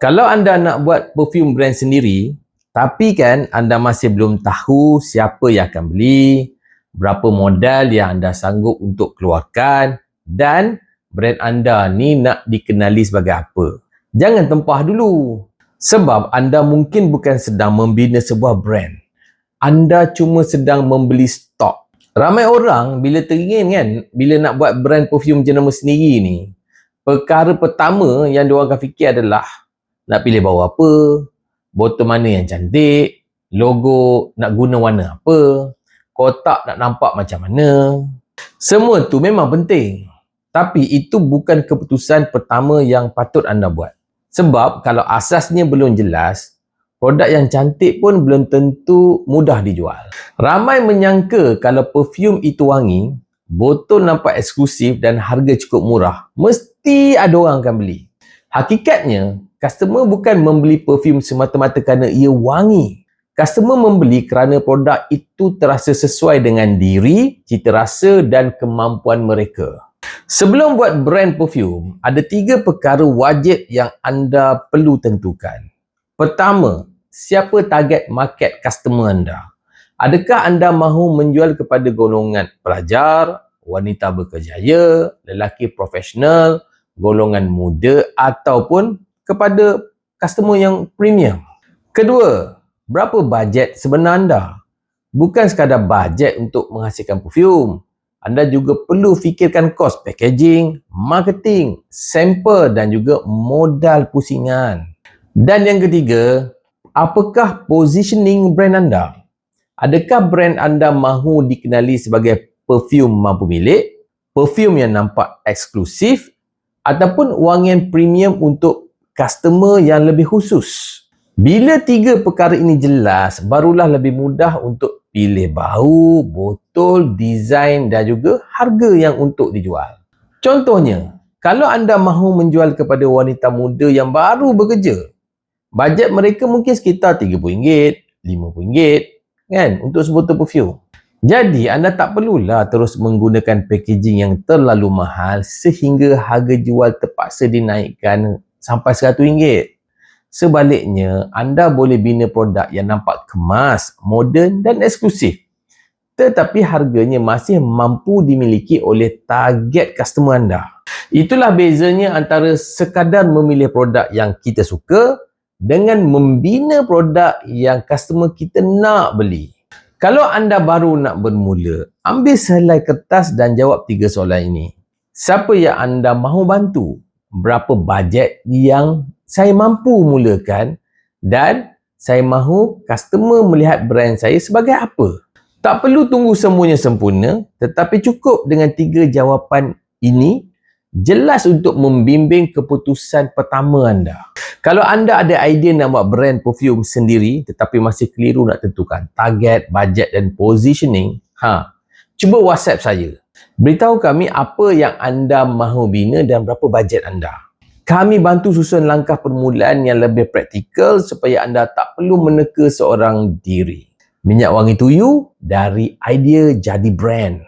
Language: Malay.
Kalau anda nak buat perfume brand sendiri, tapi kan anda masih belum tahu siapa yang akan beli, berapa modal yang anda sanggup untuk keluarkan, dan brand anda ni nak dikenali sebagai apa. Jangan tempah dulu. Sebab anda mungkin bukan sedang membina sebuah brand. Anda cuma sedang membeli stok. Ramai orang bila teringin kan, bila nak buat brand perfume jenama sendiri ni, perkara pertama yang diorang akan fikir adalah nak pilih bau apa, botol mana yang cantik, logo nak guna warna apa, kotak nak nampak macam mana. Semua tu memang penting. Tapi itu bukan keputusan pertama yang patut anda buat. Sebab kalau asasnya belum jelas, produk yang cantik pun belum tentu mudah dijual. Ramai menyangka kalau perfume itu wangi, botol nampak eksklusif dan harga cukup murah, mesti ada orang akan beli. Hakikatnya, customer bukan membeli perfume semata-mata kerana ia wangi. Customer membeli kerana produk itu terasa sesuai dengan diri, cita rasa dan kemampuan mereka. Sebelum buat brand perfume, ada 3 perkara wajib yang anda perlu tentukan. Pertama, siapa target market customer anda? Adakah anda mahu menjual kepada golongan pelajar, wanita berkerjaya, lelaki profesional, golongan muda ataupun kepada customer yang premium? Kedua, berapa bajet sebenar anda? Bukan sekadar bajet untuk menghasilkan perfume. Anda juga perlu fikirkan kos packaging, marketing, sampel dan juga modal pusingan. Dan yang ketiga, apakah positioning brand anda? Adakah brand anda mahu dikenali sebagai perfume mampu milik, perfume yang nampak eksklusif, ataupun wangian premium untuk customer yang lebih khusus? Bila 3 perkara ini jelas, barulah lebih mudah untuk pilih bau, botol, desain dan juga harga yang untuk dijual. Contohnya, kalau anda mahu menjual kepada wanita muda yang baru bekerja, bajet mereka mungkin sekitar RM30, RM50 kan untuk sebotol perfume. Jadi anda tak perlulah terus menggunakan packaging yang terlalu mahal sehingga harga jual terpaksa dinaikkan sampai RM100. Sebaliknya, anda boleh bina produk yang nampak kemas, moden dan eksklusif, tetapi harganya masih mampu dimiliki oleh target customer anda. Itulah bezanya antara sekadar memilih produk yang kita suka dengan membina produk yang customer kita nak beli. Kalau anda baru nak bermula, ambil sehelai kertas dan jawab 3 soalan ini. Siapa yang anda mahu bantu? Berapa bajet yang saya mampu mulakan? Dan saya mahu customer melihat brand saya sebagai apa? Tak perlu tunggu semuanya sempurna, tetapi cukup dengan 3 jawapan ini jelas untuk membimbing keputusan pertama anda. Kalau anda ada idea nak buat brand perfume sendiri tetapi masih keliru nak tentukan target, bajet dan positioning, cuba WhatsApp saya. Beritahu kami apa yang anda mahu bina dan berapa bajet anda. Kami bantu susun langkah permulaan yang lebih praktikal supaya anda tak perlu meneka seorang diri. Minyak wangi tuyu dari idea jadi brand.